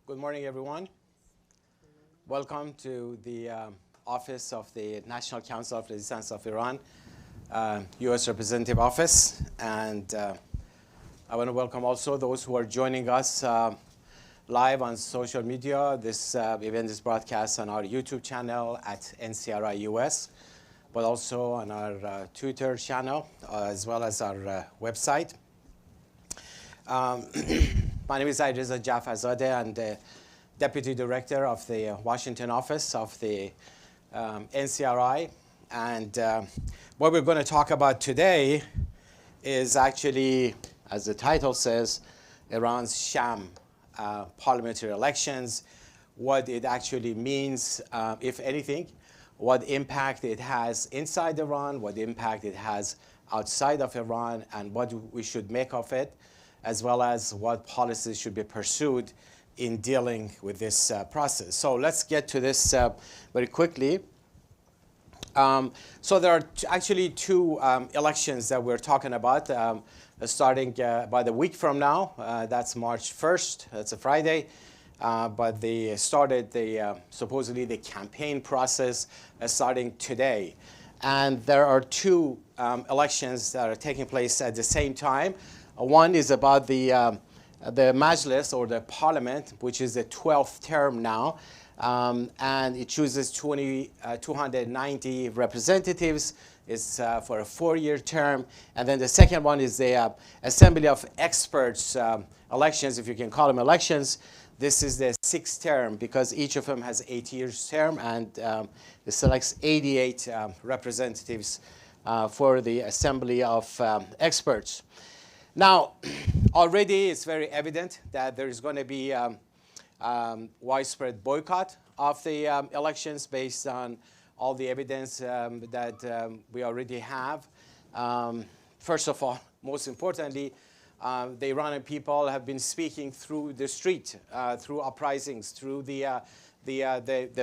Good morning, everyone. Welcome to the office of the National Council of Resistance of Iran, U.S. Representative Office. And I want to welcome also those who are joining us live on social media. This event is broadcast on our YouTube channel at NCRI-US, but also on our Twitter channel, as well as our website. My name is IRGC Jafazadeh. I'm the Deputy Director of the Washington office of the NCRI. And what we're going to talk about today is actually, as the title says, Iran's Sham parliamentary elections, what it actually means, if anything, what impact it has inside Iran, what impact it has outside of Iran, and what we should make of it, as well as what policies should be pursued in dealing with this process. So let's get to this very quickly. So there are actually two elections that we're talking about, starting about a week from now. That's March 1st. That's a Friday. But they started supposedly the campaign process starting today. And there are two elections that are taking place at the same time. One is about the Majlis, or the parliament, which is the 12th term now. And it chooses 290 representatives. It's for a 4-year term. And then the second one is the Assembly of Experts elections, if you can call them elections. This is the 6th term because each of them has 8 years term, and it selects 88 representatives for the Assembly of Experts. Now, already it's very evident that there is going to be widespread boycott of the elections based on all the evidence that we already have. First of all, most importantly, the Iranian people have been speaking through the street, through uprisings, through the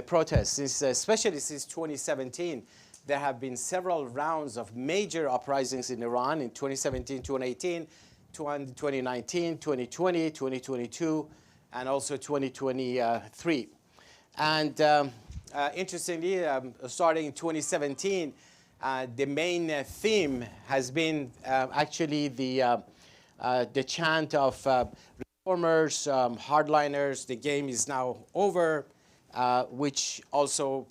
protests, especially since 2017. There have been several rounds of major uprisings in Iran in 2017, 2018, 2019, 2020, 2022, and also 2023. And interestingly, starting in 2017, the main theme has been actually the chant of reformers, hardliners. The game is now over, which also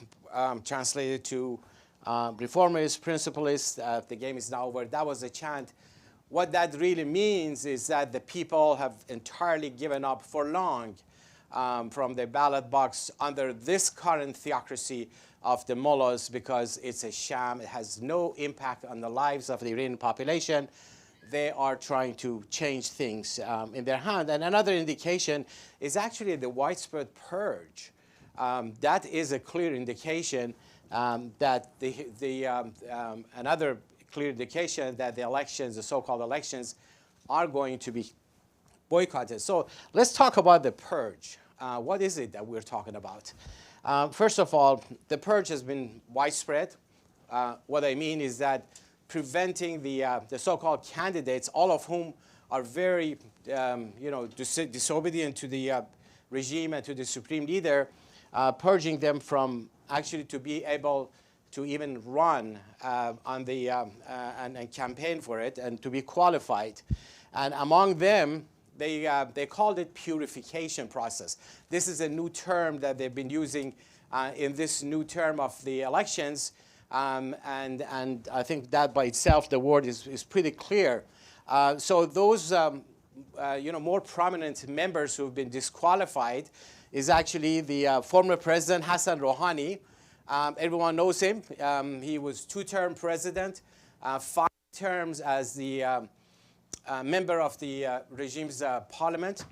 translated to reformers, principalists. The game is now over. That was a chant. What that really means is that the people have entirely given up for long from the ballot box under this current theocracy of the mullahs, because it's a sham. It has no impact on the lives of the Iranian population. They are trying to change things in their hand. And another indication is actually the widespread purge. That is a clear indication that another clear indication that the elections, the so-called elections, are going to be boycotted. So let's talk about the purge. What is it that we're talking about? First of all, the purge has been widespread. What I mean is that preventing the so-called candidates, all of whom are very disobedient to the regime and to the supreme leader, purging them from actually to be able to even run on the and campaign for it and to be qualified. And among them, they called it purification process. This is a new term that they've been using in this new term of the elections. And I think that by itself, the word is pretty clear. So those more prominent members who've been disqualified is actually the former president, Hassan Rouhani. Everyone knows him. He was 2-term president, 5 terms as the member of the regime's parliament,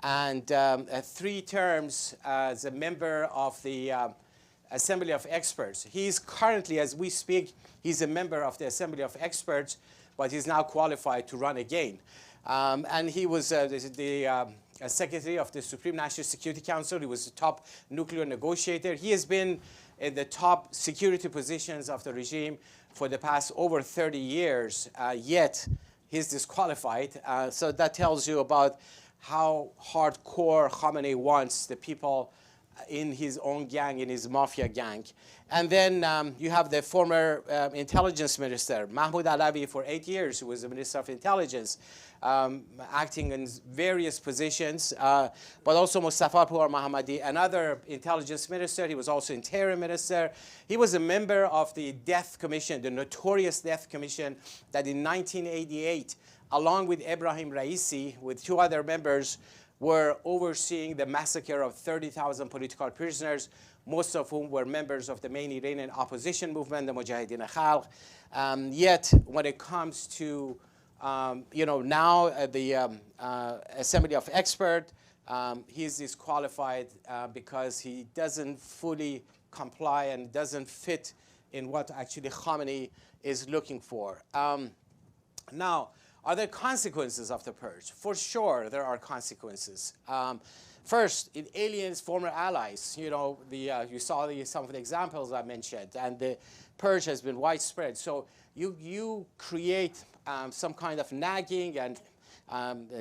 and 3 terms as a member of the Assembly of Experts. He's currently, as we speak, he's a member of the Assembly of Experts, but he's now qualified to run again. And he was the secretary of the Supreme National Security Council. He was the top nuclear negotiator. He has been in the top security positions of the regime for the past over 30 years, yet he's disqualified. So that tells you about how hardcore Khamenei wants the people in his own gang, in his mafia gang. And then you have the former intelligence minister, Mahmoud Alawi, for 8 years, who was the Minister of Intelligence, acting in various positions, but also Mustafa Pur Mahamadi, another intelligence minister. He was also interior minister. He was a member of the Death Commission, the notorious Death Commission, that in 1988, along with Ibrahim Raisi, with 2 other members, were overseeing the massacre of 30,000 political prisoners, most of whom were members of the main Iranian opposition movement, the Mujahideen Khalq. Yet, when it comes to, now the Assembly of Experts, he's disqualified because he doesn't fully comply and doesn't fit in what actually Khamenei is looking for. Now, are there consequences of the purge? For sure, there are consequences. First, it aliens former allies. You saw some of the examples I mentioned, and the purge has been widespread. So you create some kind of nagging and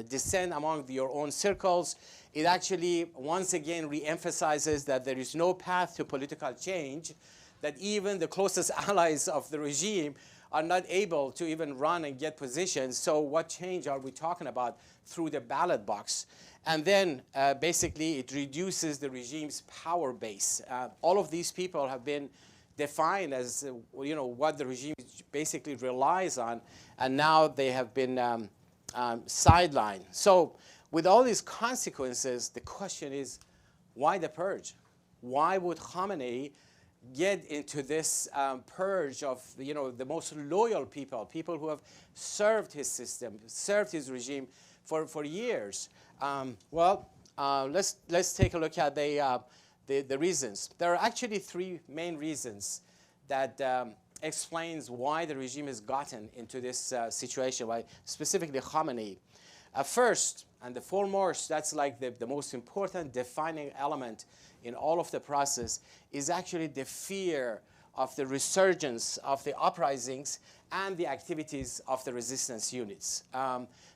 dissent among your own circles. It actually, once again, reemphasizes that there is no path to political change, that even the closest allies of the regime are not able to even run and get positions. So what change are we talking about through the ballot box? And then basically it reduces the regime's power base. All of these people have been defined as what the regime basically relies on, and now they have been sidelined. So with all these consequences, the question is, why the purge? Why would Khamenei get into this purge of the most loyal people, people who have served his system, served his regime for years? Let's take a look at the reasons. There are actually 3 main reasons that explains why the regime has gotten into this situation, why specifically Khamenei. First and the foremost, that's like the most important defining element in all of the process, is actually the fear of the resurgence of the uprisings and the activities of the resistance units.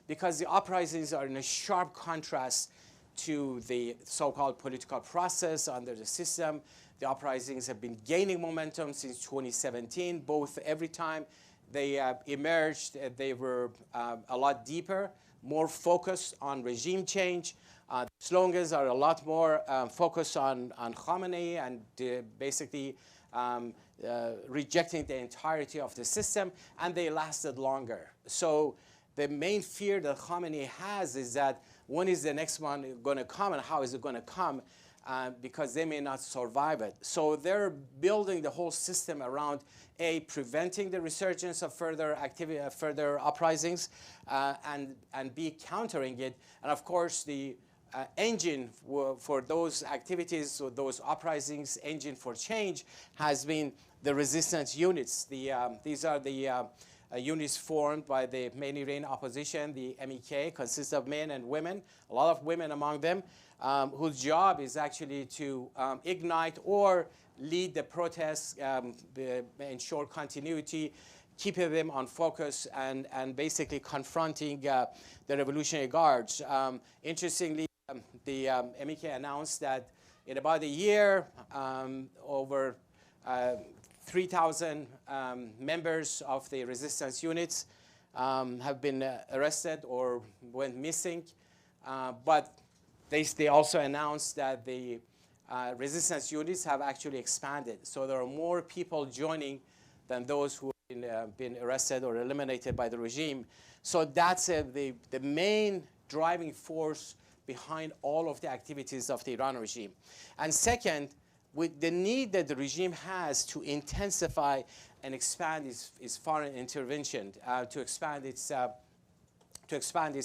Because the uprisings are in a sharp contrast to the so-called political process under the system. The uprisings have been gaining momentum since 2017. Both every time they emerged, they were a lot deeper, more focused on regime change. The slogans are a lot more focused on Khamenei and basically rejecting the entirety of the system, and they lasted longer. So the main fear that Khamenei has is that when is the next one going to come and how is it going to come, because they may not survive it. So they're building the whole system around preventing the resurgence of further activity, further uprisings, and B, countering it. And of course, the engine for those activities, so those uprisings, engine for change, has been the resistance units. These are the units formed by the main Iranian opposition. The MEK consists of men and women, a lot of women among them, whose job is actually to ignite or lead the protests, ensure continuity, keeping them on focus, and basically confronting the Revolutionary Guards. Interestingly, the MEK announced that in about a year, over 3,000 members of the resistance units have been arrested or went missing. But they also announced that the resistance units have actually expanded. So there are more people joining than those who have been arrested or eliminated by the regime. So that's the main driving force behind all of the activities of the Iran regime. And second, with the need that the regime has to intensify and expand its foreign intervention, to expand its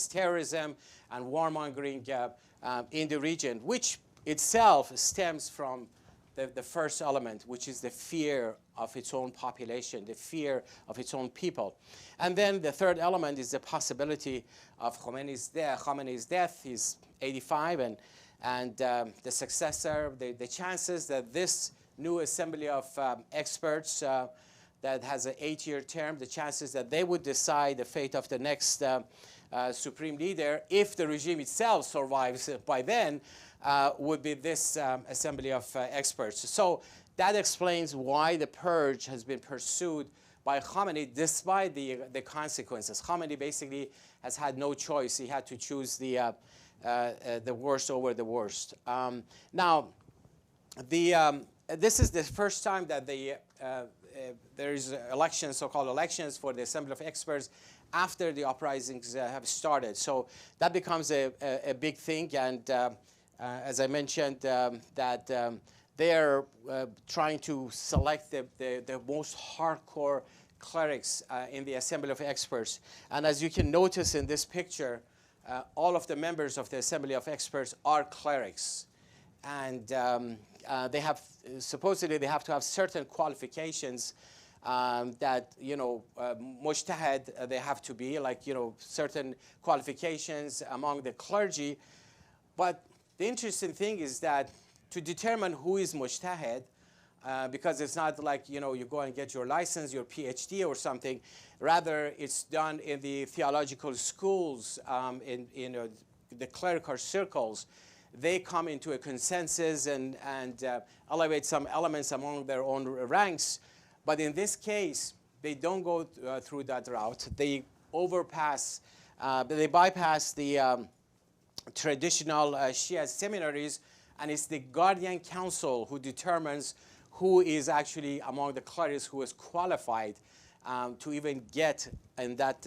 terrorism and warmongering in the region, which itself stems from the first element, which is the fear of its own population, the fear of its own people. And then the third element is the possibility of Khamenei's death. He's 85, and the successor, the chances that this new assembly of experts that has an 8-year term, the chances that they would decide the fate of the next supreme leader, if the regime itself survives by then, would be this assembly of experts. So that explains why the purge has been pursued by Khamenei despite the consequences. Khamenei basically has had no choice. He had to choose the worst over the worst. Now, this is the first time that there is elections, so-called elections for the Assembly of Experts after the uprisings have started. So that becomes a big thing. And as I mentioned, that they're trying to select the most hardcore clerics in the Assembly of Experts. And as you can notice in this picture, all of the members of the Assembly of Experts are clerics. And they have, supposedly they have to have certain qualifications that, mujtahid they have to be, like, certain qualifications among the clergy. But the interesting thing is that to determine who is mujtahid, because it's not like, you go and get your license, your PhD or something. Rather, it's done in the theological schools, in the clerical circles. They come into a consensus and elevate some elements among their own ranks. But in this case, they don't go through that route. They overpass, they bypass the traditional Shia seminaries, and it's the guardian council who determines who is actually among the clerics who is qualified to even get in that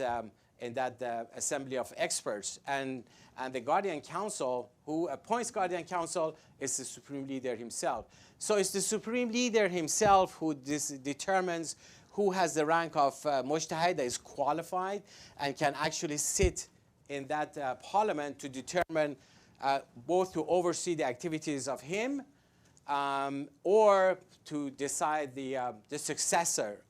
assembly of experts. And the guardian council, who appoints guardian council, is the supreme leader himself. So it's the supreme leader himself who determines who has the rank of mujtahid, that is qualified and can actually sit in that parliament to determine both to oversee the activities of him or to decide the successor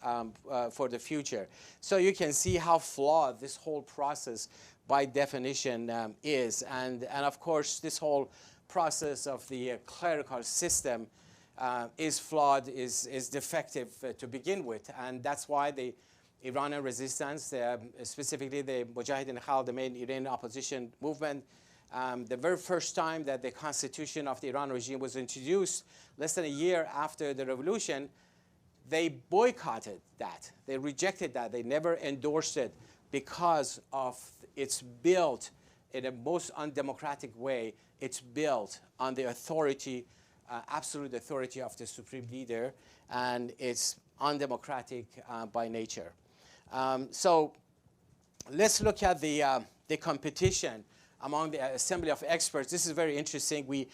for the future. So you can see how flawed this whole process by definition is. And of course, this whole process of the clerical system is flawed, is defective to begin with. And that's why the Iranian resistance, specifically the Mujahideen Khalq, the main Iranian opposition movement, the very first time that the constitution of the Iran regime was introduced, less than a year after the revolution, they boycotted that. They rejected that. They never endorsed it because of it's built in a most undemocratic way. It's built on the authority, absolute authority of the supreme leader, and it's undemocratic by nature. So let's look at the competition among the Assembly of Experts. This is very interesting. We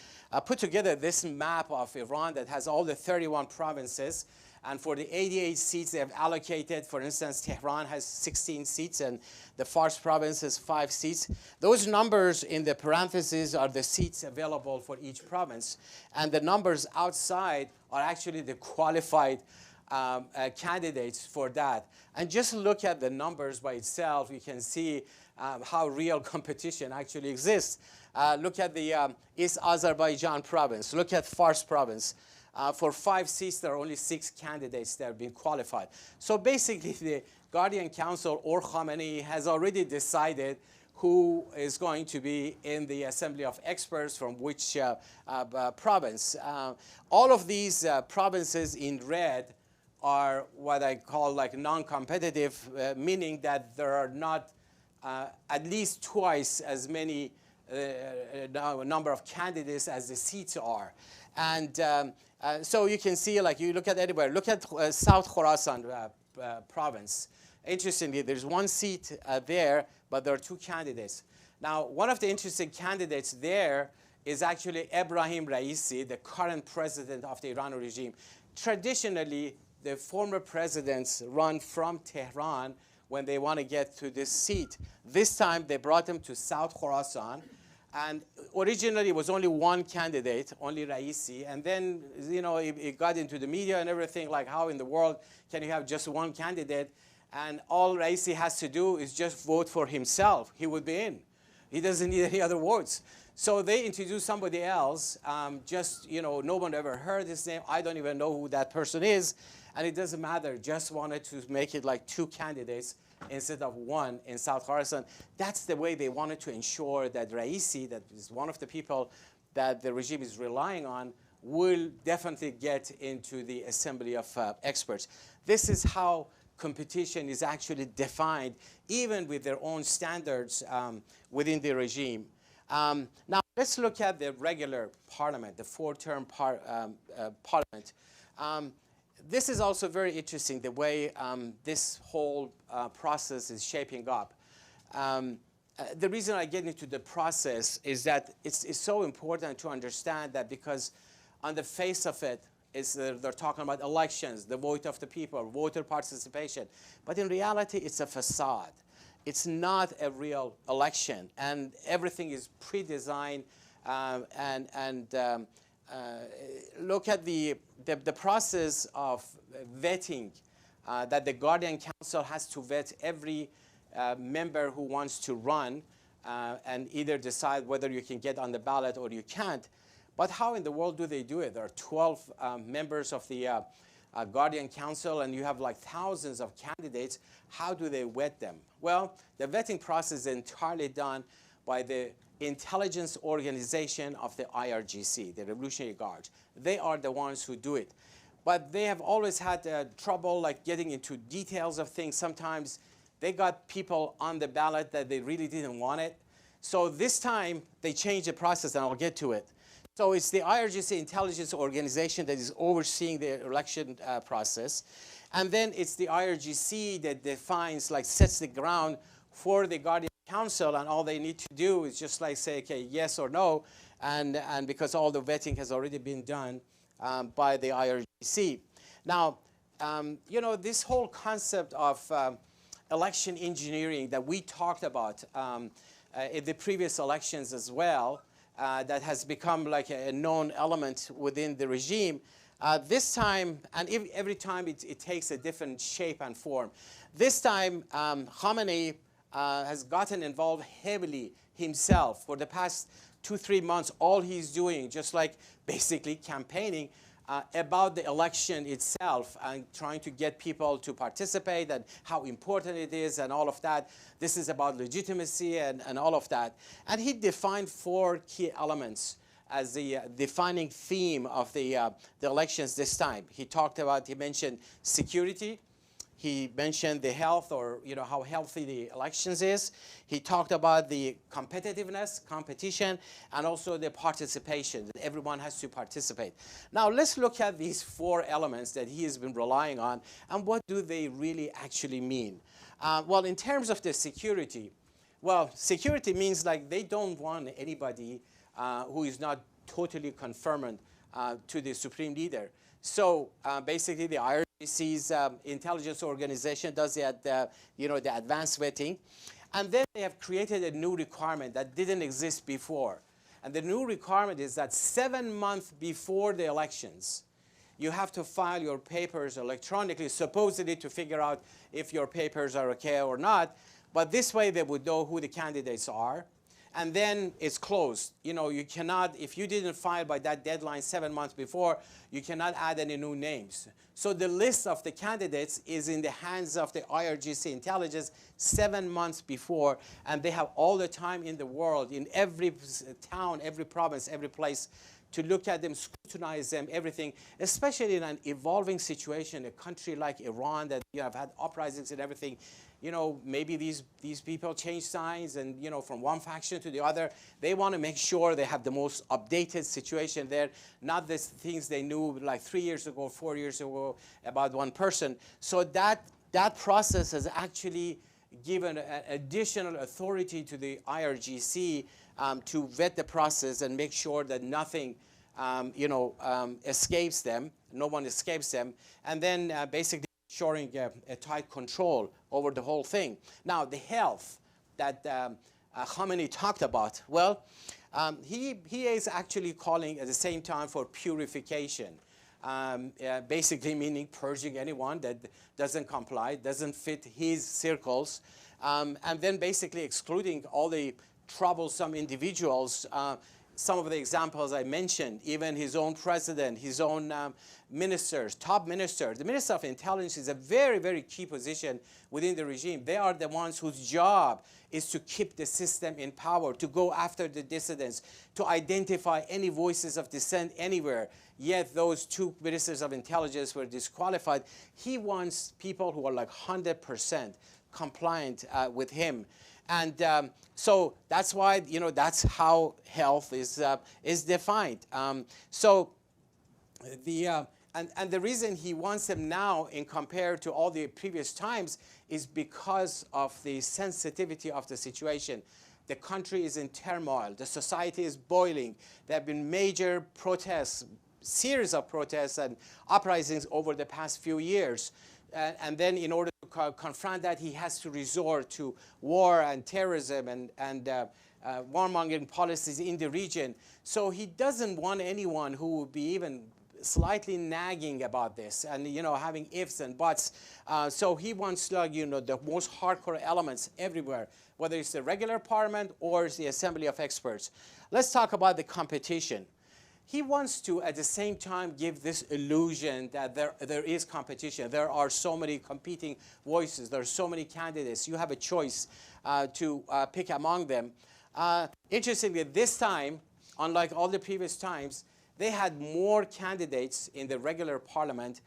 put together this map of Iran that has all the 31 provinces. And for the 88 seats they have allocated, for instance, Tehran has 16 seats and the Fars province has 5 seats. Those numbers in the parentheses are the seats available for each province. And the numbers outside are actually the qualified candidates for that. And just look at the numbers by itself, you can see how real competition actually exists. Look at the East Azerbaijan province. Look at Fars province. For 5 seats, there are only 6 candidates that have been qualified. So basically, the Guardian Council or Khamenei has already decided who is going to be in the Assembly of Experts from which province. All of these provinces in red are what I call like non-competitive, meaning that there are not at least twice as many number of candidates as the seats are. And so you can see, like, you look at anywhere. Look at South Khorasan province. Interestingly, there's 1 seat there, but there are 2 candidates. Now, one of the interesting candidates there is actually Ebrahim Raisi, the current president of the Iran regime. Traditionally, the former presidents run from Tehran when they want to get to this seat. This time, they brought him to South Khorasan. And originally, it was only 1 candidate, only Raisi. And then, it got into the media and everything, like, how in the world can you have just 1 candidate? And all Raisi has to do is just vote for himself. He would be in. He doesn't need any other votes. So they introduced somebody else. No one ever heard his name. I don't even know who that person is. And it doesn't matter, just wanted to make it like 2 candidates instead of 1 in South Khorasan. That's the way they wanted to ensure that Raisi, that is one of the people that the regime is relying on, will definitely get into the assembly of experts. This is how competition is actually defined, even with their own standards within the regime. Now, let's look at the regular parliament, the 4-term parliament. This is also very interesting, the way this whole process is shaping up. The reason I get into the process is that it's so important to understand that, because on the face of it, they're talking about elections, the vote of the people, voter participation. But in reality, it's a facade. It's not a real election, and everything is pre-designed. Look at the process of vetting that the Guardian Council has to vet every member who wants to run and either decide whether you can get on the ballot or you can't. But how in the world do they do it? There are 12 members of the Guardian Council, and you have like thousands of candidates. How do they vet them? Well, the vetting process is entirely done by the intelligence organization of the IRGC, the Revolutionary Guard. They are the ones who do it. But they have always had trouble like getting into details of things. Sometimes they got people on the ballot that they really didn't want it. So this time they changed the process, and I'll get to it. So it's the IRGC intelligence organization that is overseeing the election process. And then it's the IRGC that defines, like sets the ground for the Guardian Council, and all they need to do is just like say, okay, yes or no, and because all the vetting has already been done by the IRGC. Now, you know, this whole concept of election engineering that we talked about in the previous elections as well, that has become like a known element within the regime. This time, and every time it takes a different shape and form. This time, Khamenei has gotten involved heavily himself. For the past 2-3 months, all he's doing, just like basically campaigning about the election itself and trying to get people to participate and how important it is and all of that. This is about legitimacy and all of that. And he defined 4 key elements as the defining theme of the elections this time. He mentioned security. He mentioned the health, or you know, how healthy the elections is. He talked about the competitiveness, competition, and also the participation, that everyone has to participate. Now let's look at these 4 elements that he has been relying on, and what do they really actually mean? Well, in terms of the security, well, security means like they don't want anybody who is not totally conformant to the supreme leader. So basically, the IRGC's intelligence organization does the advanced vetting, and then they have created a new requirement that didn't exist before. And the new requirement is that 7 months before the elections, you have to file your papers electronically, supposedly to figure out if your papers are okay or not. But this way, they would know who the candidates are. And then it's closed. You know, you cannot, if you didn't file by that deadline 7 months before, you cannot add any new names. So the list of the candidates is in the hands of the IRGC intelligence 7 months before, and they have all the time in the world, in every town, every province, every place, to look at them, scrutinize them, everything, especially in an evolving situation, a country like Iran that have had uprisings and everything. You know, maybe these people change signs, and you know, from one faction to the other, they want to make sure they have the most updated situation there, not the things they knew like 3 years ago, 4 years ago about one person. So that process has actually given additional authority to the IRGC to vet the process and make sure that nothing escapes them, no one escapes them, and then basically ensuring a tight control over the whole thing. Now, the health that Khamenei talked about, well, he is actually calling at the same time for purification, basically meaning purging anyone that doesn't comply, doesn't fit his circles, and then basically excluding all the troublesome individuals some of the examples I mentioned, even his own president, his own ministers, top ministers. The Minister of Intelligence is a very, very key position within the regime. They are the ones whose job is to keep the system in power, to go after the dissidents, to identify any voices of dissent anywhere. Yet those two ministers of intelligence were disqualified. He wants people who are like 100% compliant with him. And so that's why, you know, that's how health is defined. And the reason he wants them now in compared to all the previous times is because of the sensitivity of the situation. The country is in turmoil. The society is boiling. There have been major protests, series of protests and uprisings over the past few years. And then in order to confront that, he has to resort to war and terrorism and warmongering policies in the region. So he doesn't want anyone who would be even slightly nagging about this and, you know, having ifs and buts. So he wants, like, you know, the most hardcore elements everywhere, whether it's the regular parliament or it's the assembly of experts. Let's talk about the competition. He wants to, at the same time, give this illusion that there is competition. There are so many competing voices. There are so many candidates. You have a choice to pick among them. Interestingly, this time, unlike all the previous times, they had more candidates in the regular parliament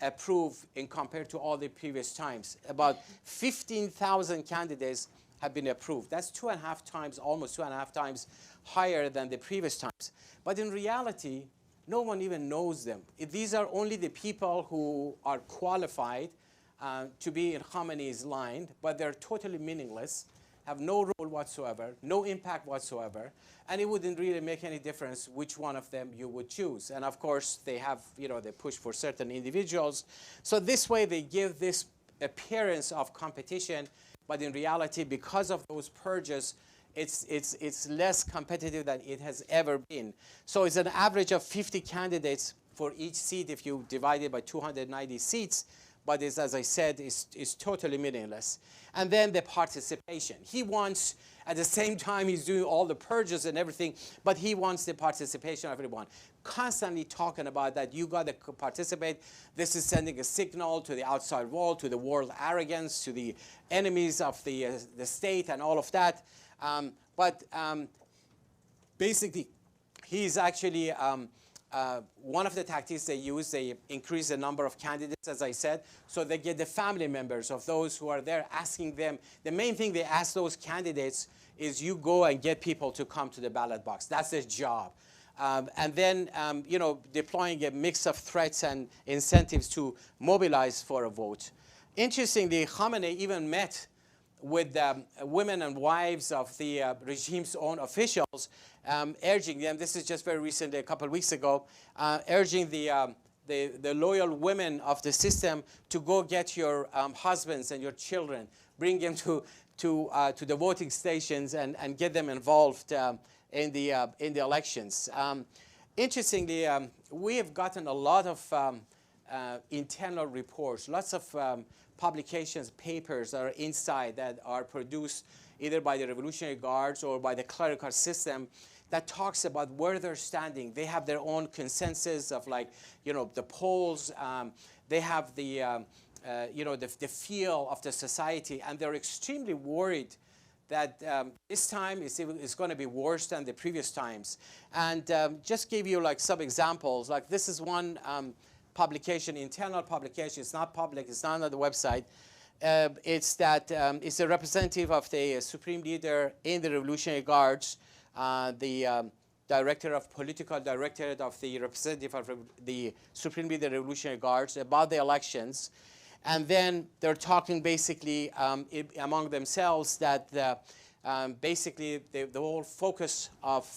approved in compared to all the previous times. About 15,000 candidates have been approved. That's 2.5 times, almost 2.5 times higher than the previous times. But in reality, no one even knows them. These are only the people who are qualified to be in Khamenei's line, but they're totally meaningless, have no role whatsoever, no impact whatsoever, and it wouldn't really make any difference which one of them you would choose. And of course, they have, you know, they push for certain individuals. So this way, they give this appearance of competition, but in reality, because of those purges, it's less competitive than it has ever been. So it's an average of 50 candidates for each seat if you divide it by 290 seats. But it's, as I said, is totally meaningless. And then the participation. He wants, at the same time, he's doing all the purges and everything, but he wants the participation of everyone. Constantly talking about that you got to participate. This is sending a signal to the outside world, to the world arrogance, to the enemies of the state and all of that. Basically, he's actually one of the tactics they use, they increase the number of candidates, as I said, so they get the family members of those who are there asking them. The main thing they ask those candidates is you go and get people to come to the ballot box. That's their job. And then, you know, deploying a mix of threats and incentives to mobilize for a vote. Interestingly, Khamenei even met with women and wives of the regime's own officials, urging them, this is just very recently, a couple of weeks ago, urging the loyal women of the system to go get your husbands and your children, bring them to the voting stations and get them involved in the elections. Interestingly, we have gotten a lot of internal reports, lots of publications, papers that are inside that are produced either by the Revolutionary Guards or by the clerical system that talks about where they're standing. They have their own consensus of, like, you know, the polls. They have the, you know, the feel of the society, and they're extremely worried that this time is going to be worse than the previous times. And just give you like some examples. Like this is one publication, internal publication. It's not public. It's not on the website. It's a representative of the supreme leader in the Revolutionary Guards, the director of political directorate of the representative of the supreme leader of the Revolutionary Guards about the elections. And then they're talking basically among themselves that basically the whole focus of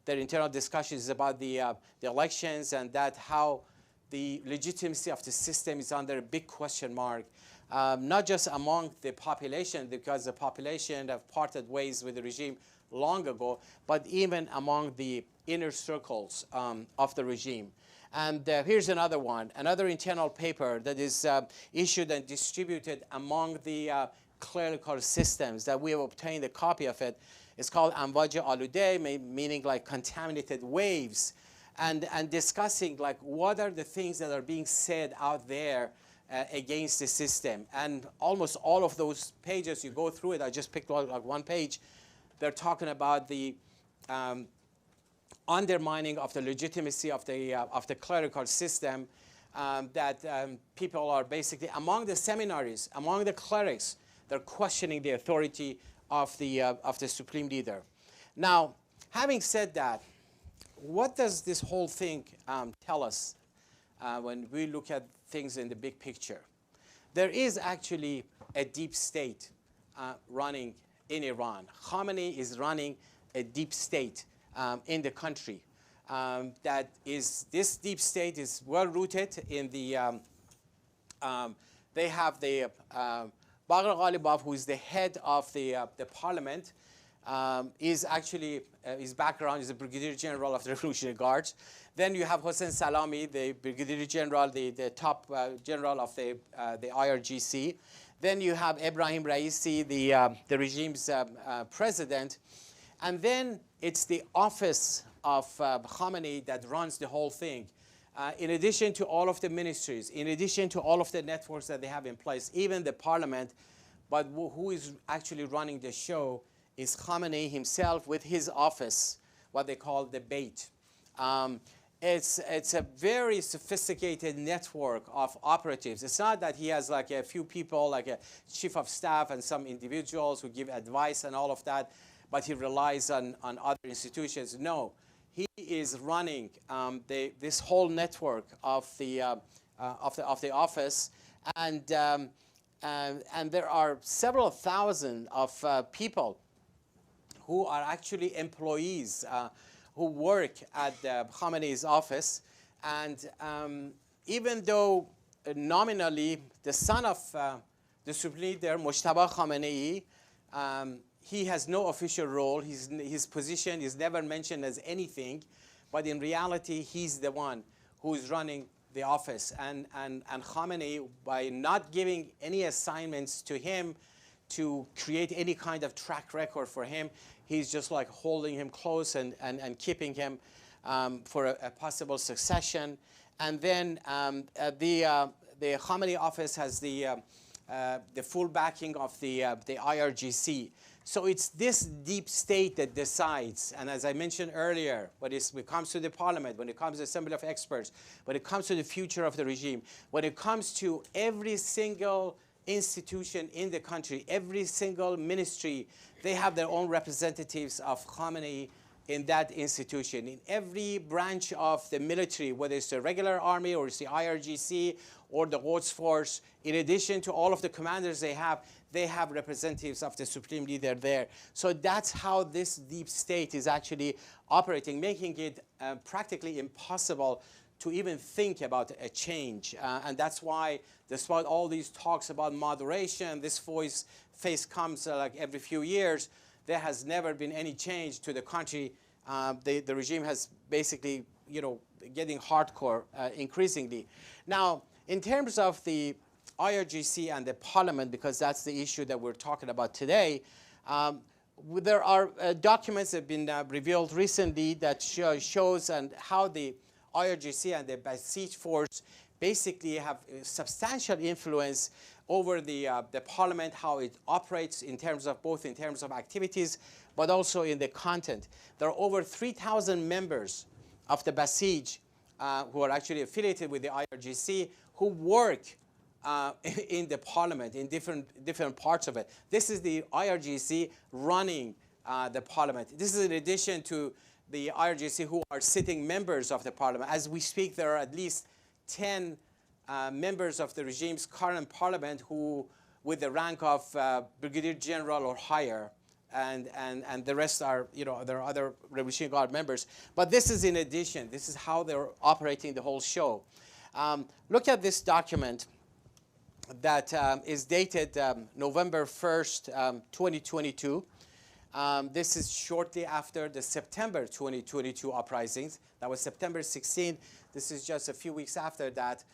their internal discussions is about the elections, and that how the legitimacy of the system is under a big question mark, not just among the population, because the population have parted ways with the regime long ago, but even among the inner circles of the regime. And here's another one, another internal paper that is issued and distributed among the clerical systems that we have obtained a copy of it. It's called Amvaj Alude, meaning like contaminated waves, and discussing like what are the things that are being said out there against the system. And almost all of those pages, you go through it, I just picked like one page, they're talking about the undermining of the legitimacy of the clerical system, that people are basically, among the seminaries, among the clerics, they're questioning the authority of the supreme leader. Now, having said that, what does this whole thing tell us when we look at things in the big picture? There is actually a deep state running in Iran. Khamenei is running a deep state in the country. This deep state is well rooted in the, they have the Bagher Ghalibaf, who is the head of the parliament, is actually, his background is a brigadier general of the Revolutionary Guards. Then you have Hossein Salami, the brigadier general, the top general of the IRGC. Then you have Ebrahim Raisi, the regime's president. And then it's the office of Khamenei that runs the whole thing. In addition to all of the ministries, in addition to all of the networks that they have in place, even the parliament, but who is actually running the show is Khamenei himself with his office, what they call the Beit. It's a very sophisticated network of operatives. It's not that he has like a few people, like a chief of staff and some individuals who give advice and all of that, but he relies on other institutions. No, he is running this whole network of the office, and there are several thousand of people who are actually employees who work at Khamenei's office. And even though nominally the son of the supreme leader, Mojtaba Khamenei, he has no official role. His position is never mentioned as anything, but in reality, he's the one who is running the office. And Khamenei, by not giving any assignments to him to create any kind of track record for him, he's just like holding him close and keeping him for a possible succession. And then the Khamenei office has the full backing of the IRGC. So it's this deep state that decides. And as I mentioned earlier, when it comes to the parliament, when it comes to the Assembly of Experts, when it comes to the future of the regime, when it comes to every single institution in the country, every single ministry, they have their own representatives of Khamenei in that institution. In every branch of the military, whether it's the regular army or it's the IRGC or the Quds Force, in addition to all of the commanders they have representatives of the supreme leader there. So that's how this deep state is actually operating, making it practically impossible to even think about a change. And that's why, despite all these talks about moderation, this face comes like every few years, there has never been any change to the country. The regime has basically, getting hardcore increasingly. Now, in terms of the IRGC and the parliament, because that's the issue that we're talking about today, there are documents that have been revealed recently that shows and how the IRGC and the Basij force basically have substantial influence over the parliament, how it operates in terms of both in terms of activities, but also in the content. There are over 3,000 members of the Basij who are actually affiliated with the IRGC who work in the parliament, in different parts of it. This is the IRGC running the parliament. This is in addition to the IRGC who are sitting members of the parliament. As we speak, there are at least 10 members of the regime's current parliament who, with the rank of brigadier general or higher, and the rest are, there are other Revolutionary Guard members. But this is in addition. This is how they're operating the whole show. Look at this document that is dated November 1st, 2022. This is shortly after the September 2022 uprisings. That was September 16th. This is just a few weeks after that.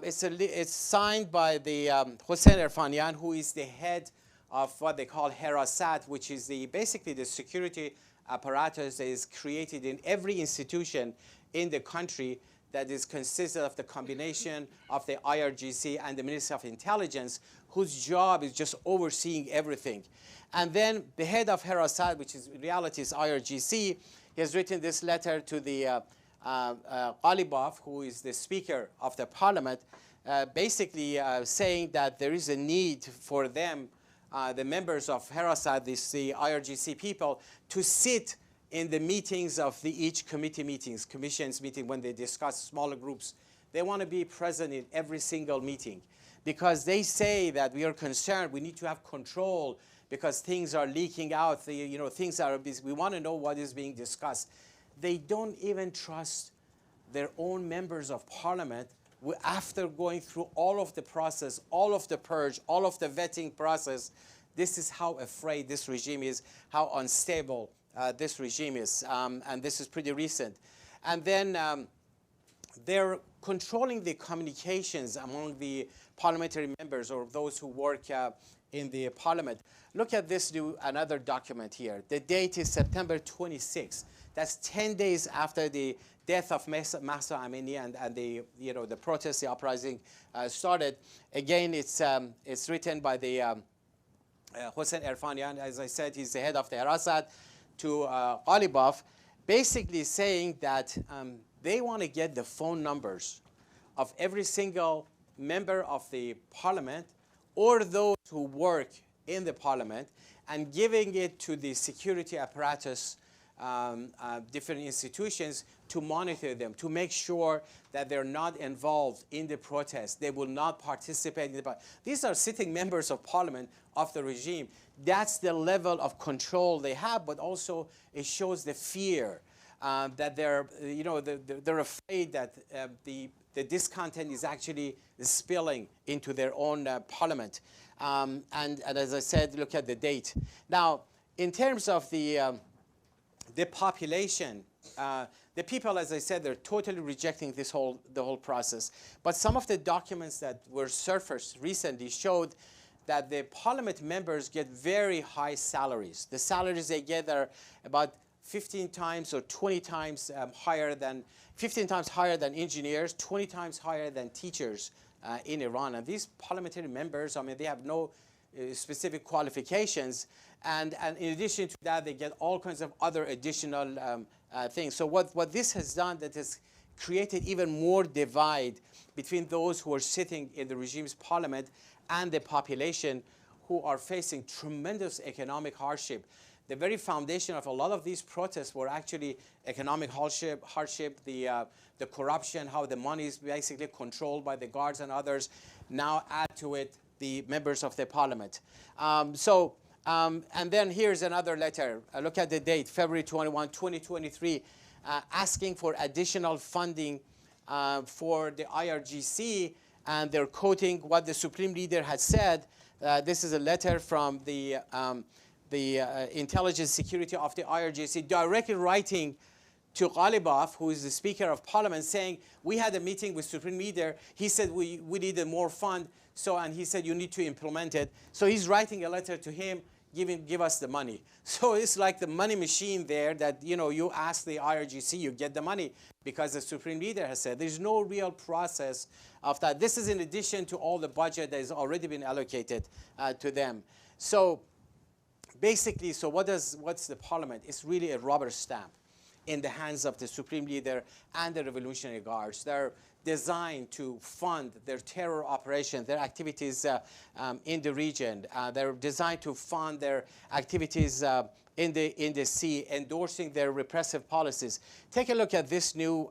It's signed by the Hossein Erfanian, who is the head of what they call Harasat, which is basically the security apparatus that is created in every institution in the country that is consisted of the combination of the IRGC and the Ministry of Intelligence, whose job is just overseeing everything. And then the head of Harasat, which is in reality is IRGC, he has written this letter to the Ghalibaf, who is the Speaker of the Parliament, basically saying that there is a need for them, the members of Harasat, the IRGC people, to sit in the meetings of each committee meetings, commissions meeting, when they discuss smaller groups. They want to be present in every single meeting because they say that we are concerned, we need to have control because things are leaking out, things are, we want to know what is being discussed. They don't even trust their own members of parliament after going through all of the process, all of the purge, all of the vetting process. This is how afraid this regime is, how unstable this regime is, and this is pretty recent. And then they're controlling the communications among the parliamentary members or those who work in the parliament. Look at this another document here. The date is September 26th. That's 10 days after the death of Mahsa Amini and the protest, the uprising started. Again, it's written by the Hossein Erfanian. As I said, he's the head of the Harasat, to Ghalibaf, basically saying that they want to get the phone numbers of every single member of the parliament or those who work in the parliament and giving it to the security apparatus, different institutions, to monitor them, to make sure that they're not involved in the protest. They will not participate in the protest. These are sitting members of parliament of the regime. That's the level of control they have, but also it shows the fear that they're afraid that the discontent is actually spilling into their own parliament. And as I said, look at the date. Now, in terms of the population, the people, as I said, they're totally rejecting the whole process. But some of the documents that were surfaced recently showed that the parliament members get very high salaries. The salaries they get are about 15 times or 20 times higher than, 15 times higher than engineers, 20 times higher than teachers in Iran. And these parliamentary members, I mean, they have no specific qualifications. And in addition to that, they get all kinds of other additional things. So what this has done, that has created even more divide between those who are sitting in the regime's parliament and the population, who are facing tremendous economic hardship. The very foundation of a lot of these protests were actually economic hardship, the corruption, how the money is basically controlled by the guards and others. Now add to it the members of the parliament. And then here's another letter. Look at the date, February 21, 2023, asking for additional funding for the IRGC, and they're quoting what the Supreme Leader had said. This is a letter from the intelligence security of the IRGC, directly writing to Ghalibaf, who is the Speaker of Parliament, saying, we had a meeting with Supreme Leader. He said we needed more fund, and he said you need to implement it. So he's writing a letter to him, give us the money. So it's like the money machine there that, you ask the IRGC, you get the money because the Supreme Leader has said. There's no real process of that. This is in addition to all the budget that has already been allocated to them. So basically, what's the parliament? It's really a rubber stamp in the hands of the Supreme Leader and the Revolutionary Guards. They're designed to fund their terror operations, their activities in the region. They're designed to fund their activities in the sea, endorsing their repressive policies. Take a look at this new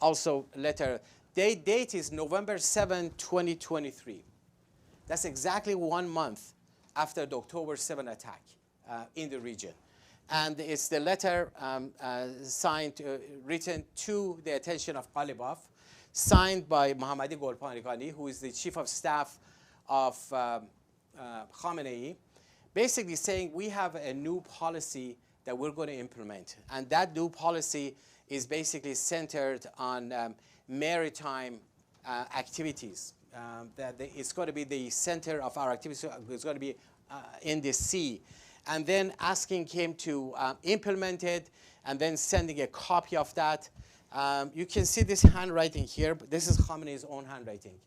also letter. Date is November 7, 2023. That's exactly 1 month after the October 7 attack in the region. And it's the letter signed, written to the attention of Ghalibaf, signed by Mohammadi Golpanigani, who is the chief of staff of Khamenei, basically saying we have a new policy that we're going to implement. And that new policy is basically centered on maritime activities. it's going to be the center of our activity. So it's going to be in the sea. And then asking him to implement it, and then sending a copy of that. You can see this handwriting here. But this is Khamenei's own handwriting,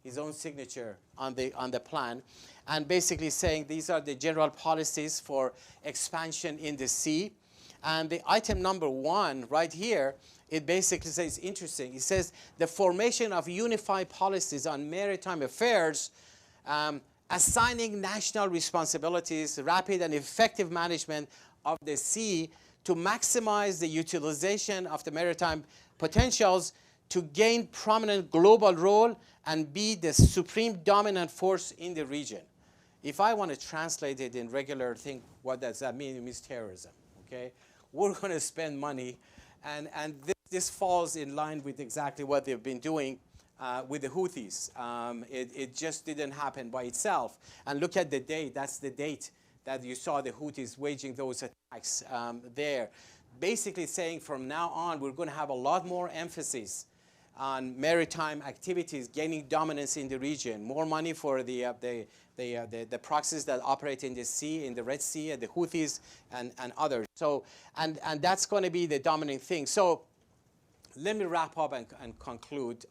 his own signature on the plan, and basically saying these are the general policies for expansion in the sea. And the item number 1 right here, it basically says, interesting, it says the formation of unified policies on maritime affairs, assigning national responsibilities, rapid and effective management of the sea to maximize the utilization of the maritime potentials to gain prominent global role and be the supreme dominant force in the region. If I want to translate it in regular thing, what does that mean? It means terrorism, okay? We're going to spend money, and this falls in line with exactly what they've been doing with the Houthis. It just didn't happen by itself. And look at the date. That's the date that you saw the Houthis waging those attacks there. Basically saying from now on, we're going to have a lot more emphasis on maritime activities, gaining dominance in the region, more money for the proxies that operate in the sea, in the Red Sea, and the Houthis and others. So, and that's going to be the dominant thing. So let me wrap up and conclude.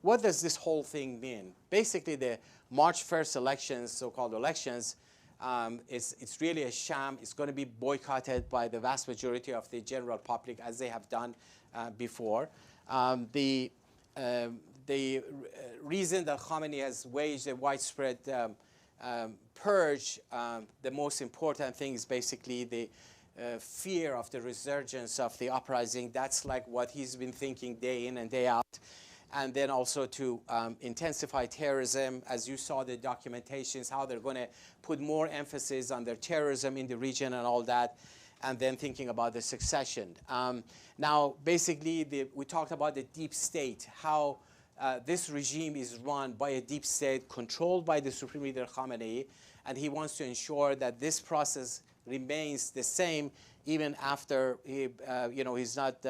What does this whole thing mean? Basically, the March 1st elections, so-called elections, it's really a sham. It's going to be boycotted by the vast majority of the general public, as they have done before. The reason that Khamenei has waged a widespread purge, the most important thing is basically the fear of the resurgence of the uprising. That's like what he's been thinking day in and day out. And then also to intensify terrorism, as you saw the documentations, how they're going to put more emphasis on their terrorism in the region and all that, and then thinking about the succession. Now, basically, we talked about the deep state, how this regime is run by a deep state controlled by the Supreme Leader Khamenei, and he wants to ensure that this process remains the same even after he's not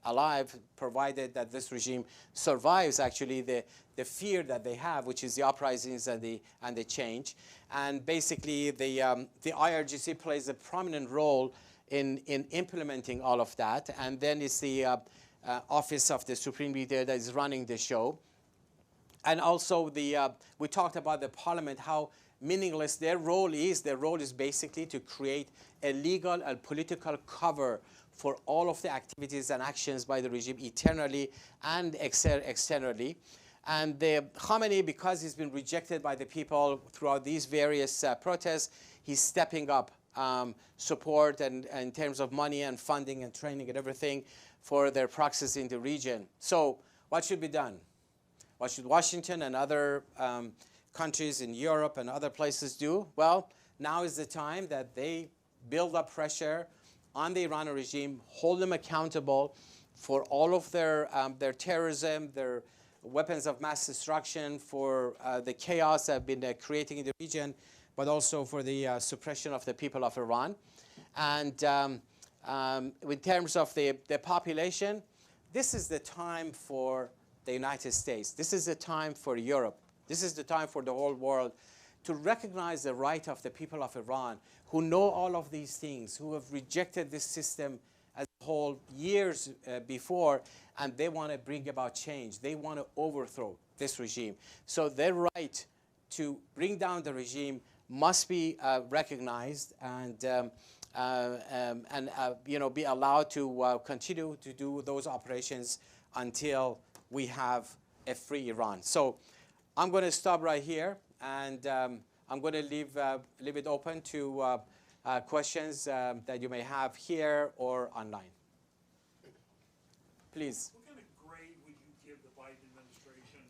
alive, provided that this regime survives actually the fear that they have, which is the uprisings and the change. And basically the IRGC plays a prominent role in implementing all of that. And then it's the office of the Supreme Leader that is running the show. And also we talked about the parliament, how meaningless their role is. Their role is basically to create a legal and political cover for all of the activities and actions by the regime internally and externally. And Khamenei, because he's been rejected by the people throughout these various protests, he's stepping up support and in terms of money and funding and training and everything for their proxies in the region. So what should be done? What should Washington and other countries in Europe and other places do? Well, now is the time that they build up pressure on the Iranian regime, hold them accountable for all of their terrorism, their weapons of mass destruction, for the chaos that have been creating in the region, but also for the suppression of the people of Iran. And in terms of the population, this is the time for the United States. This is the time for Europe. This is the time for the whole world to recognize the right of the people of Iran, who know all of these things, who have rejected this system as a whole years before, and they want to bring about change. They want to overthrow this regime. So their right to bring down the regime must be recognized and be allowed to continue to do those operations until we have a free Iran. So I'm going to stop right here, and I'm going to leave it open to questions that you may have here or online. Please. What kind of grade would you give the Biden administration?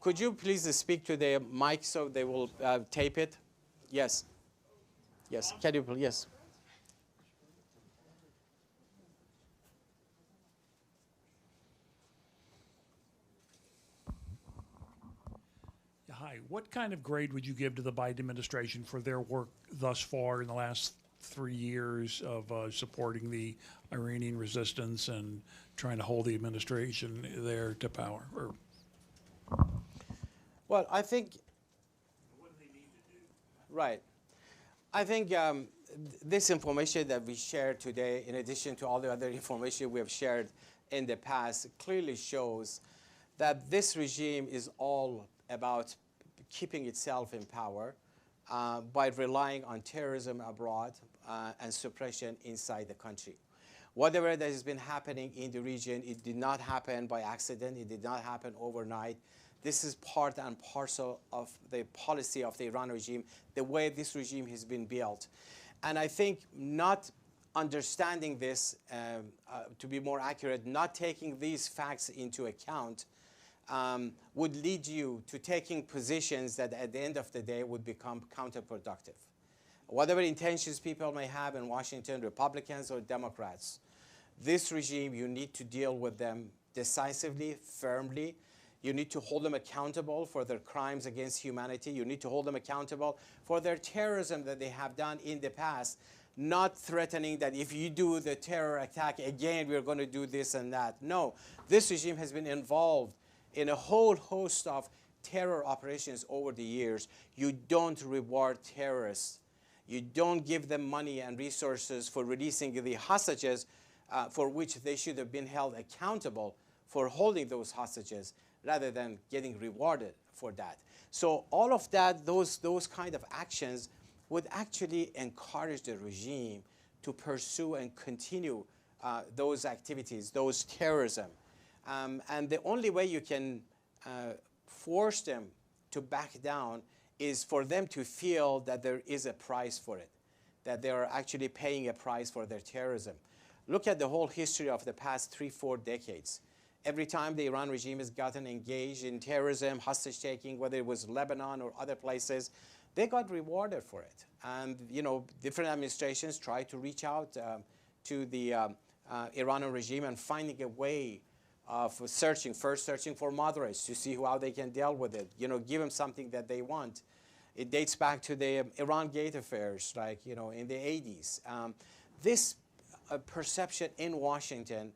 Could you please speak to the mic so they will tape it? Yes. Yes. Can you please? Yes. Hi. What kind of grade would you give to the Biden administration for their work thus far in the last 3 years of supporting the Iranian resistance and trying to hold the administration there to power? Or Well, I think, What do they need to do? right. I think this information that we shared today, in addition to all the other information we have shared in the past, clearly shows that this regime is all about keeping itself in power by relying on terrorism abroad and suppression inside the country. Whatever that has been happening in the region, it did not happen by accident. It did not happen overnight. This is part and parcel of the policy of the Iran regime, the way this regime has been built. And I think not understanding this, to be more accurate, not taking these facts into account would lead you to taking positions that at the end of the day would become counterproductive. Whatever intentions people may have in Washington, Republicans or Democrats, this regime, you need to deal with them decisively, firmly. You need to hold them accountable for their crimes against humanity. You need to hold them accountable for their terrorism that they have done in the past, not threatening that if you do the terror attack again, we're going to do this and that. No, this regime has been involved in a whole host of terror operations over the years. You don't reward terrorists. You don't give them money and resources for releasing the hostages for which they should have been held accountable for holding those hostages rather than getting rewarded for that. So all of that, those kind of actions would actually encourage the regime to pursue and continue those activities, those terrorism. And the only way you can force them to back down is for them to feel that there is a price for it, that they are actually paying a price for their terrorism. Look at the whole history of the past 3-4 decades. Every time the Iran regime has gotten engaged in terrorism, hostage-taking, whether it was Lebanon or other places, they got rewarded for it. And different administrations tried to reach out to the Iranian regime and finding a way of searching for moderates to see how they can deal with it, give them something that they want. It dates back to the Iran Gate affairs, like, in the 80s. This perception in Washington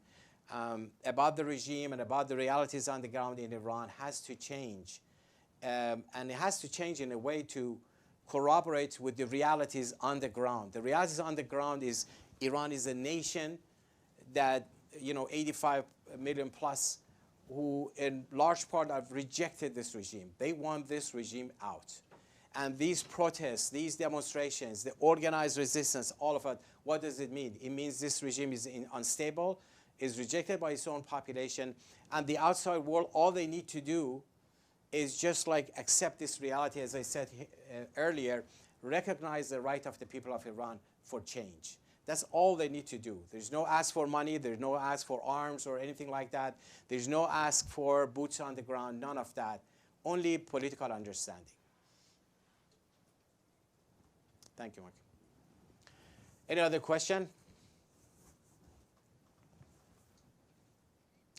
about the regime and about the realities on the ground in Iran has to change. And it has to change in a way to corroborate with the realities on the ground. The realities on the ground is Iran is a nation that, 85 million plus, who in large part have rejected this regime. They want this regime out. And these protests, these demonstrations, the organized resistance, all of it, what does it mean? It means this regime is unstable, is rejected by its own population, and the outside world, all they need to do is just like accept this reality, as I said earlier, recognize the right of the people of Iran for change. That's all they need to do. There's no ask for money, there's no ask for arms or anything like that. There's no ask for boots on the ground, none of that. Only political understanding. Thank you, Mark. Any other question?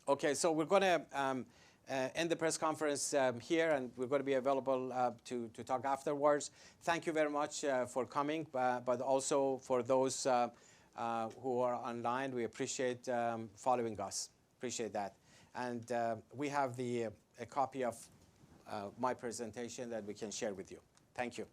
Okay, so we're going to end the press conference here, and we're going to be available to talk afterwards. Thank you very much for coming, but also for those who are online. We appreciate following us. Appreciate that. And we have a copy of my presentation that we can share with you. Thank you.